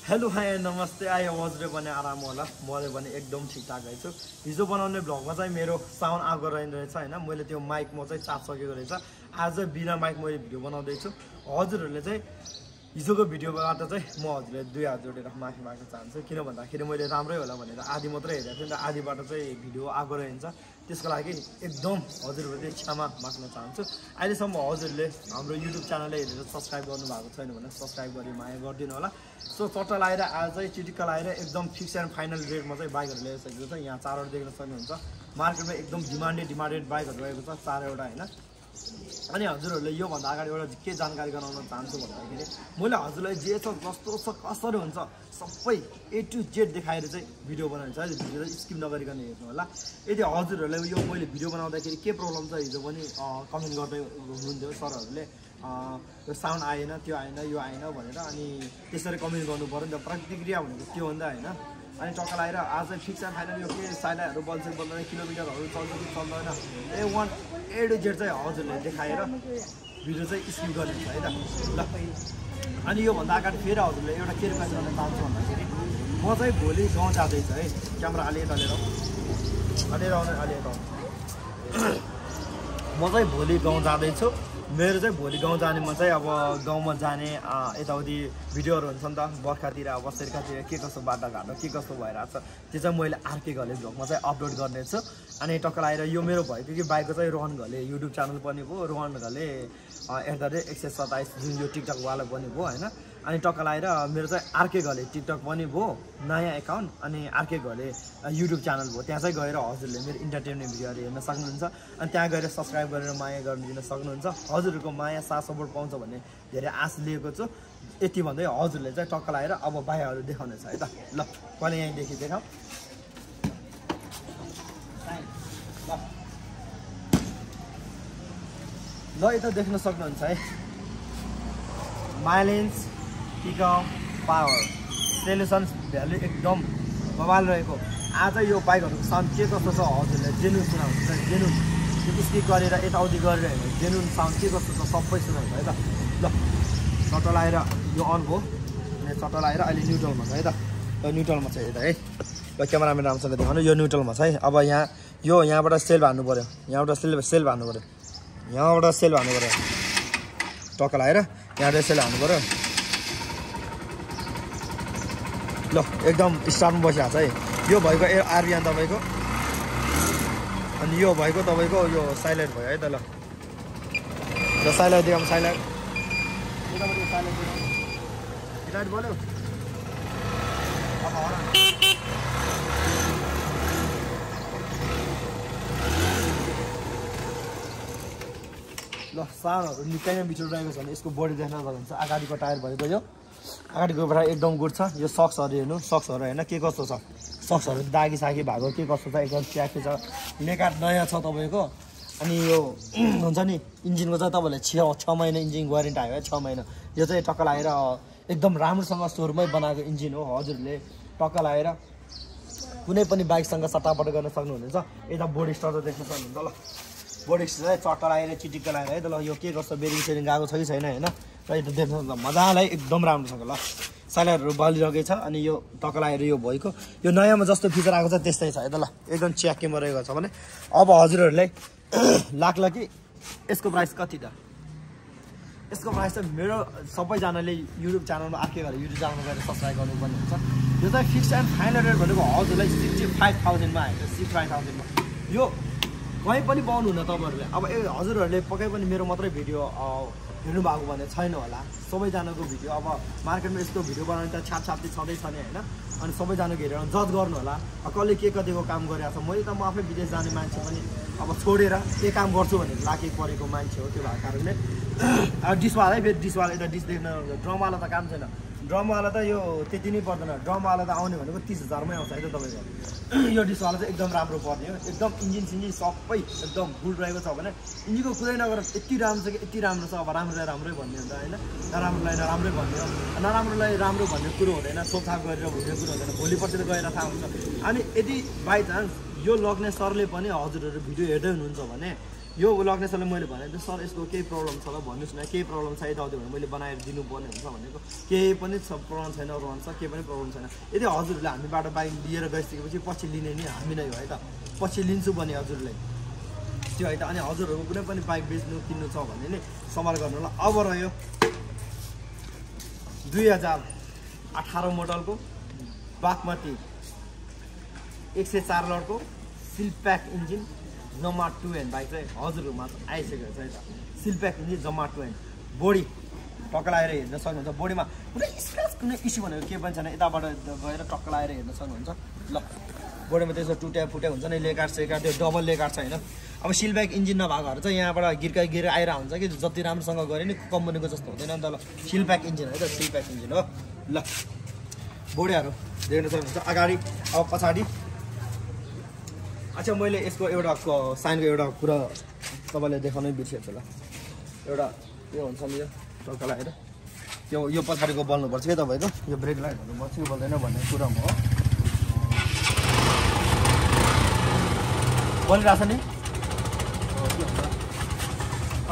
Hello hi नमस्ते आयो हजुरले भने आराम होला मैले भने एकदम ठिकठाक छु हिजो बनाउने भ्लगमा चाहिँ मेरो साउन्ड आएको रहेछ हैन मैले त्यो माइक म चाहिँ चार्ज सकेको रहेछ आज बिना माइक मैले भिडियो बनाउँदै छु हजुरहरुले चाहिँ हिजोको भिडियोबाट चाहिँ म हजुरले दुई हात जोडेर माफी माग्न चाहन्छु किन भन्दाखेरि मैले राम्रै होला भनेर आधी मात्रै हेरेको थिएँ नि त आधीबाट चाहिँ भिडियो आएको रहेछ त्यसको लागि एकदम हजुरहरुले क्षमा माग्न चाहन्छु अहिलेसम्म हजुरले हाम्रो युट्युब च्यानलले हेरेर सब्स्क्राइब गर्नु भएको छैन भने सब्स्क्राइब गरी माया गरिदिनु होला सो चट्टा लाएर आज चाहिँ चिटिक्क लाएर एकदम फिक्स एन्ड फाइनल रेटमा चाहिँ बाइकहरु ल्याइसकेको छ यहाँ चारवटा देख्न सक्नुहुन्छ मार्केटमा एकदम डिमान्डेड बाइकहरु रहेको छ चारवटा हैन अनि हजुरहरुले यो भन्दा अगाडि एउटा के जानकारी गराउन चाहन्छु भन्दाखेरि मैले हजुरलाई जे छ जस्तो छ कसरी हुन्छ सबै A to Z देखाएर चाहिँ भिडियो बनाइन्छ है भिडियो स्किप नगरिकन हेर्नु होला यदि हजुरहरुले यो मैले भिडियो बनाउँदाखेरि के प्रब्लम छ हिजो पनि कमेन्ट गर्दै हुनुहुन्थ्यो सरहरुले यो साउन्ड आएन त्यो आएन यो आएन भनेर अनि त्यसरी कमेन्ट गर्नु पर्यो नि त प्रतिक्रिया भनेको त्यो भन्दा हैन अनि टक्का लाएर आज फिक्स एन्ड फाइनल यो के साइडहरु बल्छ बल्दैन किलोमिटरहरु चल्छ कि चल्दैन A to Z चाहिँ हजुरले देखाएर भिडियो चाहिँ स्किप गर्नुहुन्छ है त ल अनि यो भन्दा अगाडि फेरि हजुरले एउटा के रिक्वेस्ट गर्न चाहन्छु भन्दाखेरि म चाहिँ भोलि गाउँ जाँदैछ है क्यामेरा अलि म चाहिँ भोलि गाउँ जाँदैछु मेरो चाहिँ भोलि गाउँ जाने मन चाहिँ अब गाउँमा जाने यताउति भिडियोहरु हुन्छ नि त बर्खातिर अब बर्खातिर के कस्तो बाटोघाटो के कस्तो भइरहेछ त्यो चाहिँ मैले आर्के घले भ्लगमा चाहिँ अपलोड गर्नेछु अनि टक्क लाएर यो मेरो भएको कि बाइकको चाहिँ रोहन घले युट्युब च्यानल पनि भयो रोहन घले @127 जुन यो टिकटक वाला पनि भयो हैन अनि टक्क लाएर मेरो चाहिँ आर्के घले टिकटक पनि भयो नयाँ एकाउन्ट अनि आर्के घले युट्युब च्यानल भयो त्यहाँ चाहिँ गएर हजुरले मेरो इन्टरटेनमेन्ट भिडियोहरु हेर्न सक्नुहुन्छ अनि त्यहाँ गएर सब्स्क्राइब गरेर माया गर्न दिन सक्नुहुन्छ हजुरहरुको माया साथ सपोर्ट पाउँछ भन्ने धेरै आश लिएको छु यति भन्दै हजुरले चाहिँ टक्क लाएर अब बाइकहरु देखाउनेछ है त ल पहिले यही देखि देखाऊ ल यता देख्न सक्नुहुन्छ है mileage pickup power solutions value एकदम बवाल रहेको आज यो बाइकहरुको साउन्ड के कस्तो छ हजुरले जेन्युन सुनाउनुहुन्छ जेन्युन त्यो स्किप गरेर यताउति गरेर हेर्नु जेन्युन साउन्ड के कस्तो छ सबै सुनाउनुहुन्छ है त ल चट्टा लाएर यो अन भयो अनि चट्टा लाएर अहिले न्युट्रलमा छ है त न्युट्रलमा छ यता है ल क्यामेराम्यान राम्रोसँग देखाउनु यो न्युट्रलमा छ है अब यहाँबाट सेल हान्नु पर्यो यहाँबाट सेल हान्नु पर्यो यहाँबाट सेल हान्नु पर्यो टक्का लाएर यहाँबाट सेल हान्नु पर्यो ल एकदम स्टार्टमा बसिहाल्छ है यो भएको आरबिएन तपाईको अनि यो भएको तपाईको यो साइलेन्ट भयो है त ल साइलेन्ट देखाउँ साइलेन्ट लाइट बोल्यो ल सानहरु निकै नै मिठो रहेको छ भने यसको बडी देख्न सक्नुहुन्छ अगाडिको टायर भएको यो अगाडिको बाट एकदम गुड छ यो सक्सहरु हेर्नु सक्सहरु हैन के कस्तो छ सक्सहरु दागी सागी भएको के कस्तो छ एकदम च्याके छ लेकाट नयाँ छ तपाईको अनि यो हुन्छ नि इन्जिनको चाहिँ तपाईले 6 महिना इन्जिन वारेन्टी आयो है 6 महिना यो चाहिँ टक्क लाएर एकदम राम्रोसँग सोरुममै बनाएको इन्जिन हो हजुरले टक्क लाएर कुनै पनि बाइकसँग सट्टापट गर्न सक्नुहुनेछ यता बोडी स्ट्रक्चर देख्न सक्नुहुन्छ ल बोडी स्ट्रक्चर चट्टा लाएर चिटिक्क लाएर है त ल यो के कस्तो बेरिङ सेरिङ गएको छ कि छैन हैन र यो देख्न सक्नुहुन्छ मजाले एकदम राम्रोसँग ल साइलेन्टहरु बलिरहेको छ अनि यो टक्क लाएर यो भएको यो नयाँमा जस्तो फिचर आएको छ त्यस्तै छ है त ल एकदम च्याकेमा रहेको छ भने अब हजुरहरुलाई लाग्ला कि यसको प्राइस कति त यसको प्राइस चाहिँ मेरो सबैजनाले युट्युब च्यानलमा आर्के गरेर युट्युब च्यानलमा गएर सब्स्क्राइब गर्नुपर्ने हुन्छ यो चाहिँ फिक्स एन्ड फाइनल रेट भनेको हजुरलाई 65,000 मा आएको 65,000 मा यो कहीँ पनि पाउनुहुन्न तपाईहरुले अब हजुरहरुले पक्कै पनि मेरो मात्रै भिडियो हेर्नु भएको भने छैन होला सबैजनाको भिडियो अब मार्केटमा यस्तो भिडियो बनाउने त छापछाप्ती छँदैछ नि हैन अनि सबैजनाको हेरेर जज गर्नु होला कसले के कतिको काम गरिरहेको छ मैले त म आफै विदेश जाने मान्छे पनि अब छोडेर के काम गर्छु भनेर लागि परेको मान्छे हो त्यो भएको कारणले डिसवाला है फेरि डिसवाला यता डिस देख्न ड्रमवाला त काम छैन ड्रमवाला त यो त्यति नै पर्दैन ड्रमवाला त आउने भनेको 30,000 मै आउँछ है त तपाईको यो डिसवाला चाहिँ एकदम राम्रो पर्ने हो एकदम इन्जिन सिन्जिन सबै एकदम गुड रहेको छ भने इन्जिनको कुरै नगर यति राम्रो छ कि यति राम्रो छ अब राम्रोलाई राम्रै भन्ने हुन्छ हैन नराम्रोलाई नराम्रै भन्ने हो नराम्रोलाई राम्रो भन्ने कुरो हुँदैन सोचछाप गरेर भन्ने कुरो हुँदैन भोलिपर्सि त गएर थाहा हुन्छ अनि यदि बाइ चान्स यो लग्ने सरले पनि हजुरहरु भिडियो हेर्दै हुनुहुन्छ भने यो लग्नेसरले मैले भनेको थिएँ सर यसको केही प्रब्लम छ ल भन्नुहोस् न केही प्रब्लम छ यताउति भने मैले बनाएर दिनुपर्ने हुन्छ भनेको केही पनि प्रब्लम छैन भन्छ केही पनि प्रब्लम छैन यदि हजुरहरूले हामीबाट बाइक लिएर गइसकेपछि पछि लिने नि हामी नै हो है त पछि लिन्छु भने हजुरले त्यो है त अनि हजुरहरूको कुनै पनि बाइक बेच्नु किन्नु छ भने नि सम्हाल गर्नु ल अब रह्यो 2018 मोडलको बागमती 104 लडको सिलप्याक इन्जिन जम्मा 2N बाइक चाहिँ हजुरहरूमा आइसकेको छ है त सिलप्याक इन्जिन जम्मा 2N बोडी टक्क लगाएर हेर्न सक्नुहुन्छ बोडीमा कुनै स्क्र्याच कुनै इस्यु भनेको केही पनि छैन यताबाट गएर टक्क लगाएर हेर्न सक्नुहुन्छ ल बोडीमा त्यसो टुट्या फुट्या हुन्छ नि लेकाट सेकाट त्यो डबल लेकाट छ होइन अब सिलप्याक इन्जिन नभएकोहरू चाहिँ यहाँबाट गिर आएर हुन्छ कि जति राम्रोसँग गरे नि कम्पनीको जस्तो हुँदैन नि त ल सिलप्याक इन्जिन है त सिलप्याक इन्जिन हो ल बोडीहरू देख्न सक्नुहुन्छ अगाडि अब पछाडि अच्छा मैले यसको एउटा साइनको एउटा कुरा तपाईँले देखाउनै बिर्सेछु ल एउटा यो हुन्छ नि यो टक्क लगाएर यो पछाडिको बल्नुपर्छ क्या तपाईँको यो ब्रेक लाइटहरू बल्छ कि बल्दैन भन्ने कुरामा हो बलिरहेछ नि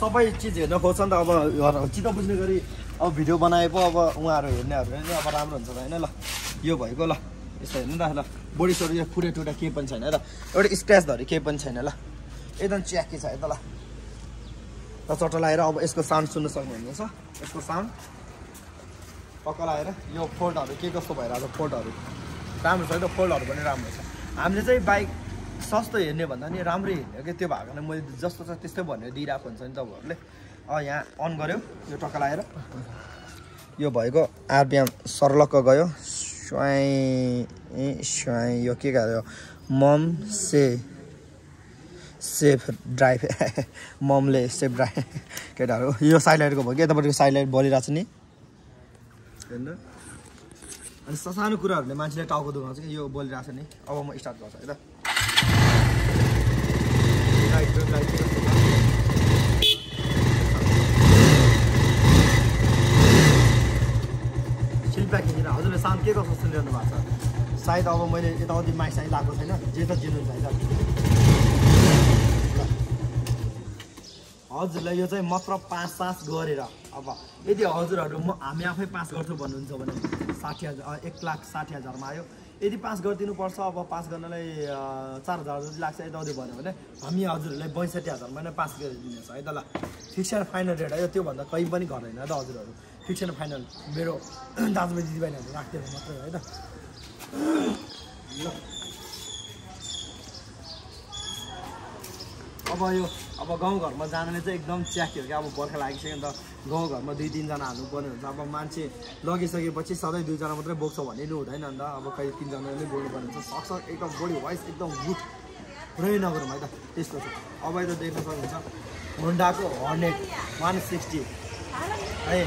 सबै चिज हेर्न खोज्छ नि त अब चित्त बुझ्ने गरी अब भिडियो बनाए पो अब उहाँहरू हेर्नेहरू नि अब राम्रो हुन्छ त होइन ल यो भएको ल यस्तो हेर्नु न ल बोडी सोडी फुटे टुटा केही पनि छैन है त एउटा स्क्र्याच धरी केही पनि छैन ल एकदम च्याकी छ है त ल चट्ट लगाएर अब यसको साउन्ड सुन्न सक्नुहुनेछ यसको साउन्ड टक्क लगाएर यो फोल्डहरू के कस्तो भइरहेको छ फोल्डहरू राम्रो छ है त फोल्डहरू पनि राम्रो छ हामीले चाहिँ बाइक सस्तो हेर्ने भन्दा नि राम्रै हेर्ने कि त्यो भएको नै मैले जस्तो छ त्यस्तै भनेर दिइरहेको हुन्छ नि तपाईँहरूले यहाँ अन गऱ्यो यो टक्क लगाएर यो भएको आरपिएम सर्लक्क गयो स्वाई यो के गर्यो मम सेफ ड्राइभ ममले सेफ ड्राइभ केटाहरू यो साइलाइटको भयो कि यतापट्टिको साइलाइट बलिरहेको छ नि हेर्नु अनि सानो कुराहरूले मान्छेले टाउको दुखाउँछ कि यो बोलिरहेको छ नि अब म स्टार्ट गर्छु है त सिलप्याक इन्जिन हजुरले साउन्ड के कस्तो सुनिरहनु भएको छ सायद अब मैले यताउति माइक साइड लगाएको छैन जे त जिनु छैन हजुरलाई यो चाहिँ मात्र 5 गरेर अब यदि हजुरहरू हामी आफै 5 गर्छौँ भन्नुहुन्छ भने 1,60,000मा आयो यदि 5 गरिदिनुपर्छ अब 5 गर्नलाई 4,000 जति लाग्छ यताउति भन्यो भने हामी हजुरहरूलाई 62,000मा नै 5 गरिदिनेछ है त ल फिक्स एन्ड फाइनल रेट आयो त्योभन्दा कहीँ पनि घट्दैन त हजुरहरू फिक्स एन्ड फाइनल मेरो दाजुभाइ दिदीबहिनीहरू राख्दैन मात्रै है त ल अब गाउँघरमा जानले चाहिँ एकदम च्याक्यो कि अब बर्खा लागिसक्यो नि त गाउँघरमा 2-3 जना हाल्नुपर्ने हुन्छ अब मान्छे लगिसकेपछि सधैँ 2 जना मात्रै बोक्छ भन्ने नि हुँदैन नि त अब कहीँ 3 जनाले बोल्नुपर्ने हुन्छ सक्छ एकदम बडी भोइस एकदम गुड पुरै नगरौँ है त त्यस्तो छ अब त देख्न सक्नुहुन्छ होन्डाको हर्नेट 160 है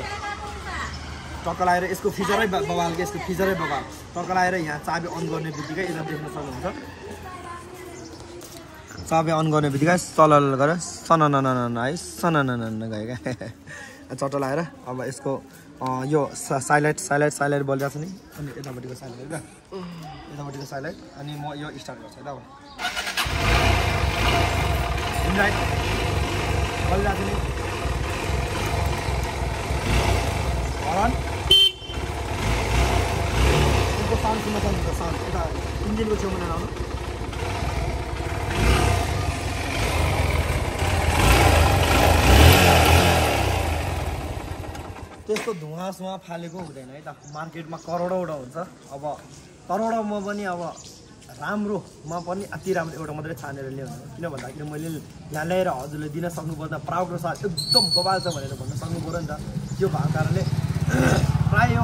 टक्क लगाएर यसको फिचरै बवाल के यसको फिचरै बवाल टक्क लगाएर यहाँ चाबी अन गर्ने बित्तिकै यता देख्न सक्नुहुन्छ चाबी अन गर्ने बित्तिकै चलल गरेर सननन है सननन गयो क्या चट्ट लगाएर अब यसको यो साइलाइट बलिरहेको छ नि अनि यतापट्टिको साइलाइट क्या यतापट्टिको साइलाइट अनि म यो स्टार्ट गर्छु है त अब लाइट बलिरहेको छ नि हर्न यसको साउन्ड सुन्न सक्नुहुन्छ साउन्ड यता इन्जिनको छेउमा नआउनु त्यस्तो धुवाँसुवा फालेको हुँदैन है त मार्केटमा करोडौँडा हुन्छ अब करोडौँमा पनि अब राम्रोमा पनि अति राम्रो एउटा मात्रै छानेर ल्याउनु किन भन्दाखेरि मैले यहाँ ल्याएर हजुरले दिन सक्नुपर्दा प्राउड र साथ एकदम बबाल छ भनेर भन्न सक्नु पऱ्यो नि त त्यो भएको कारणले प्रायः यो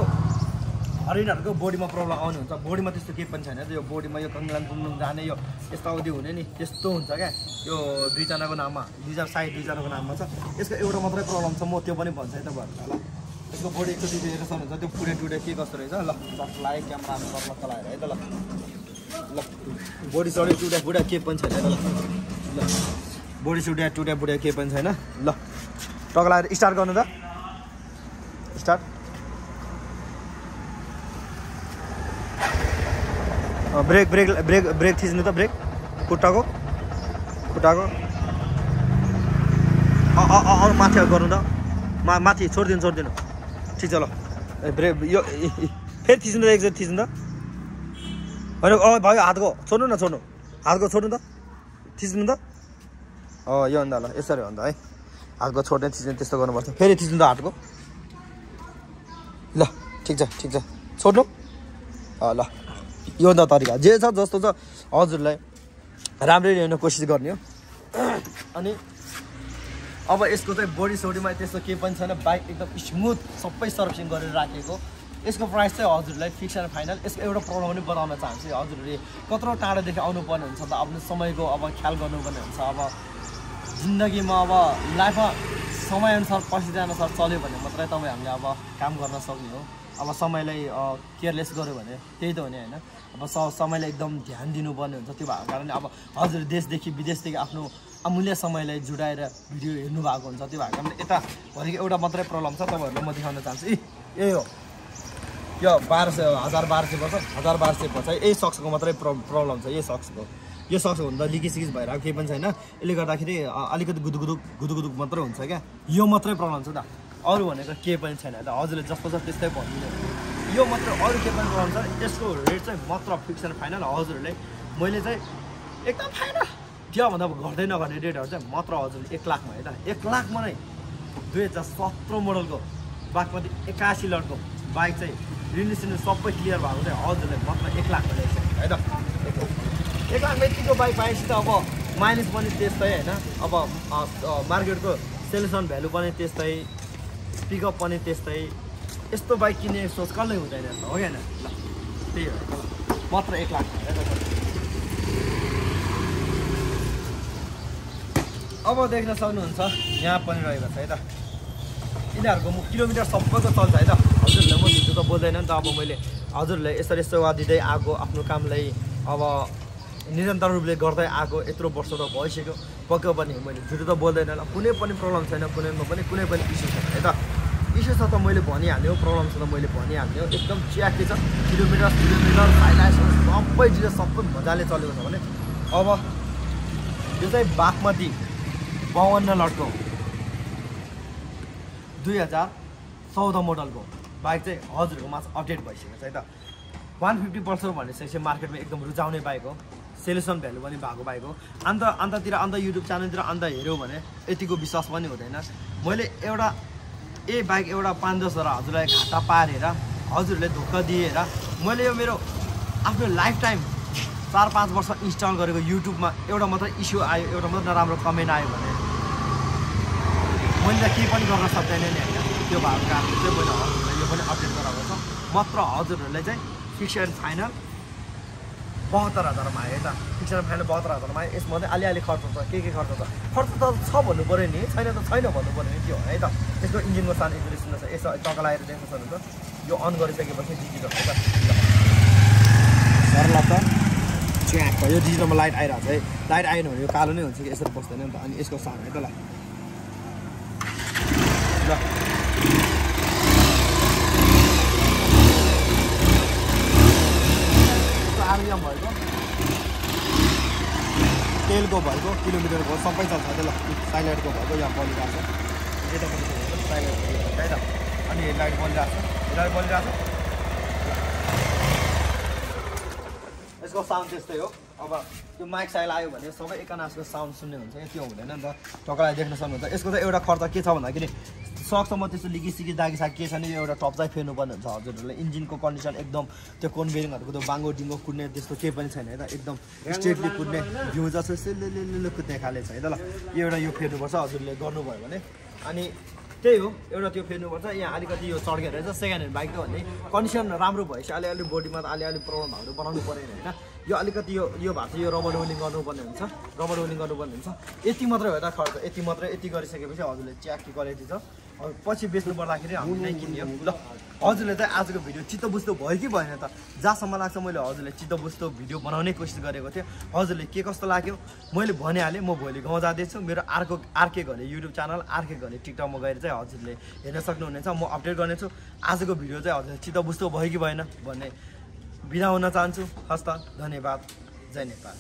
हरिणहरूको बोडीमा प्रब्लम आउनुहुन्छ बोडीमा त्यस्तो केही पनि छैन यो बोडीमा यो कङ्लाङ कुङ्लुङ जाने यो यस्तो अवधि हुने नि त्यस्तो हुन्छ क्या यो 2 जनाको नाममा 2 जनाको नाममा छ यसको एउटा मात्रै प्रब्लम छ म त्यो पनि भन्छु है त ल यसको बोडी एकचोटि हेरेर सक्नुहुन्छ त्यो फुटे के कस्तो रहेछ ल लाइट क्यामेरामा लक्क लगाएर है त ल बोडी सडी टुट्या केही पनि छैन ल बोडी टुट्या केही पनि छैन ल टक्क लगाएर स्टार्ट गर्नु त स्टार्ट ब्रेक थिच्नु त ब्रेक खुट्टाको माथि गर्नु त माथि छोडिदिनु ठिक छ ल ब्रेक यो फेरि थिच्नु त एकचोटि थिच्नु त होइन भयो हातको छोड्नु हातको छोड्नु त थिच्नु त यो भन्दा ल यसरी भन्दा है हातको छोड्ने थिच्ने त्यस्तो गर्नुपर्छ फेरि थिच्नु त हातको ल ठिक छ छोड्नु ल यो भन्दा तरिका जे छ जस्तो छ हजुरलाई राम्ररी हेर्न कोसिस गर्ने हो अनि अब यसको चाहिँ बडी सोडीमा त्यस्तो केही पनि छैन बाइक एकदम स्मुथ सबै सर्भिसिङ गरेर राखेको यसको प्राइस चाहिँ हजुरलाई फिक्स एन्ड फाइनल यसको एउटा प्रब्लम पनि बताउन चाहन्छु हजुरहरूले कत्रो टाढादेखि आउनुपर्ने हुन्छ त आफ्नो समयको अब ख्याल गर्नुपर्ने हुन्छ अब जिन्दगीमा अब लाइफमा समयअनुसार परिस्थितिअनुसार चल्यो भने मात्रै तपाईँहरूले अब काम गर्न सक्ने हो अब समयलाई केयरलेस गर्यो भने त्यही त हो नि होइन अब समयलाई एकदम ध्यान दिनुपर्ने हुन्छ त्यो भएको कारणले अब हजुर देशदेखि विदेशदेखि आफ्नो अमूल्य समयलाई जुटाएर भिडियो हेर्नु भएको हुन्छ त्यो भएको कारणले यता भनेको एउटा मात्रै प्रब्लम छ तपाईँहरूलाई म देखाउन चाहन्छु यही हो यो 1200 पर्छ 1200 पर्छ यही सक्सको मात्रै प्रब्लम छ यही सक्सको यो सक्स हुँदा लिकिसिकिस भइरहेको केही पनि छैन यसले गर्दाखेरि अलिकति गुदुगुदुक मात्रै हुन्छ क्या यो मात्रै प्रब्लम छ त अरू भनेको केही पनि छैन त हजुरले जस्तो छ त्यस्तै भनिदिनु यो मात्र अरू केही पनि प्रब्लम छ यसको रेट चाहिँ मात्र फिक्स एन्ड फाइनल हजुरहरूले मैले चाहिँ एकदम फाइनल त्योभन्दा घट्दै नघट्ने रेटहरू चाहिँ मात्र हजुरले 1 लाखमा है त 1 लाखमा नै 2017 मोडलको बागमती 81 लटको बाइक चाहिँ रिनिसिनु सबै क्लियर भएको चाहिँ हजुरले मात्र 1 लाखमा ल्याइछ है त 1 लाखमा यतिको बाइक पाएपछि त अब माइलेज पनि त्यस्तै होइन अब मार्केटको सेल्सन भ्यालु पनि त्यस्तै पिकअप पनि त्यस्तै यस्तो बाइक किन्ने सोच कसले हुँदैन हो कि होइन ल त्यही हो मात्र 1 लाख अब देख्न सक्नुहुन्छ यहाँ पनि रहेको छ है त यिनीहरूको किलोमिटर सबैको चल्छ है त हजुरले म झुटो त बोल्दैन नि त अब मैले हजुरलाई यसरी सेवा दिँदै आएको आफ्नो कामलाई अब निरन्तर रूपले गर्दै आएको यत्रो वर्ष त भइसक्यो पक्कै पनि मैले झुटो त बोल्दैन ल कुनै पनि प्रब्लम छैन कुनै पनि इस्यु छैन है त इस्यु छ त मैले भनिहाल्यो प्रब्लम छ त मैले भनिहाल्यो एकदम च्याके छ किलोमिटर सबै चिज सबै मजाले चलेको छ भने अब यो चाहिँ बागमती 52 लटको 2014 मोडलको बाइक चाहिँ हजुरहरूकोमा अपडेट भइसकेको छ है त 150 पल्सर भनेपछि मार्केटमा एकदम रुचाउने बाइक हो सेलेसन भ्यालु पनि भएको बाइक हो अन्त युट्युब च्यानलतिर अन्त हेऱ्यो भने यतिको विश्वास पनि हुँदैन मैले एउटा बाइक एउटा 5-10 हजार हजुरलाई घाटा पारेर हजुरहरूले धोका दिएर मैले यो मेरो आफ्नो लाइफ टाइम 4-5 वर्ष इन्स्टल गरेको युट्युबमा एउटा मात्र इस्यु आयो एउटा मात्र नराम्रो कमेन्ट आयो भने मैले केही पनि गर्न सक्दैन नि होइन त्यो भएको कारणले चाहिँ मैले हजुरलाई यो पनि अपडेट गराएको छ मात्र हजुरहरूले चाहिँ फिक्स एन्ड फाइनल 72,000मा आयो है त फिक्स एन्ड फाइनल 72,000मा आयो यसमा चाहिँ अलिअलि खर्च छ के खर्च छ खर्च त छ भन्नु पऱ्यो नि छैन त छैन भन्नु पऱ्यो नि त्यो है त यसको इन्जिनको सानो इन्जुलेसन छ यसो टक्का लगाएर देख्न सक्नुहुन्छ यो अन गरिसकेपछि डिजिटल है त सरला त च्याक यो डिजिटलमा लाइट आइरहेको छ है लाइट आएन भने यो कालो नै हुन्छ कि यसरी बस्दैन नि त अनि यसको सानो है त ल आरबिएम भएको तेलको भएको किलोमिटरको सबै चल्छ है ल साइलाइटको भएको यहाँ बलिरहेको छ यता पनि साइलाइट है त अनि हेडलाइट बलिरहेको छ यसको साउन्ड त्यस्तै हो अब त्यो माइक साइल आयो भने सबै एकनासको साउन्ड सुन्ने हुन्छ त्यो हुँदैन नि त टक्कलाई देख्न सक्नुहुन्छ यसको चाहिँ एउटा खर्च के छ भन्दाखेरि सक्सम्म त्यस्तो लिकिसिकी दागिसाकी के छैन यो एउटा टप चाहिँ फेर्नुपर्ने हुन्छ हजुरहरूले इन्जिनको कन्डिसन एकदम त्यो कोन बेरिङहरूको त्यो बाङ्गो डिङ्गो कुद्ने त्यस्तो केही पनि छैन है त एकदम स्ट्रेटली कुद्ने भ्यू जस्तो सिल्लिल्ली कुद्ने खाले छ है त ल यो एउटा यो फेर्नुपर्छ हजुरले गर्नुभयो भने अनि त्यही हो एउटा त्यो फेर्नुपर्छ यहाँ अलिकति यो चड्केर रहेछ सेकेन्ड ह्यान्ड बाइक त भन्ने कन्डिसन राम्रो भएपछि अलिअलि बोडीमा त अलिअलि प्रब्लमहरू बनाउनु परेन होइन यो अलिकति यो भएको चाहिँ यो रबर रोलिङ गर्नुपर्ने हुन्छ यति मात्रै हो त खर्च यति गरिसकेपछि हजुरले च्याकी क्वालिटी छ पछि बेच्नु पर्दाखेरि हामीलाई किन्यो ल हजुरले चाहिँ आजको भिडियो चित्त बुझ्दो भयो कि भएन त जहाँसम्म लाग्छ मैले हजुरले चित्त बुझ्दो भिडियो बनाउने कोसिस गरेको थिएँ हजुरले के कस्तो लाग्यो मैले भनिहालेँ म भोलि गाउँ जाँदैछु मेरो आरके घले युट्युब च्यानल आरके घले टिकटकमा गएर चाहिँ हजुरले हेर्न सक्नुहुनेछ म अपडेट गर्नेछु आजको भिडियो चाहिँ हजुरले चित्त बुझ्दो भयो कि भएन भन्ने बिदा हुन चाहन्छु हस्त धन्यवाद जय नेपाल।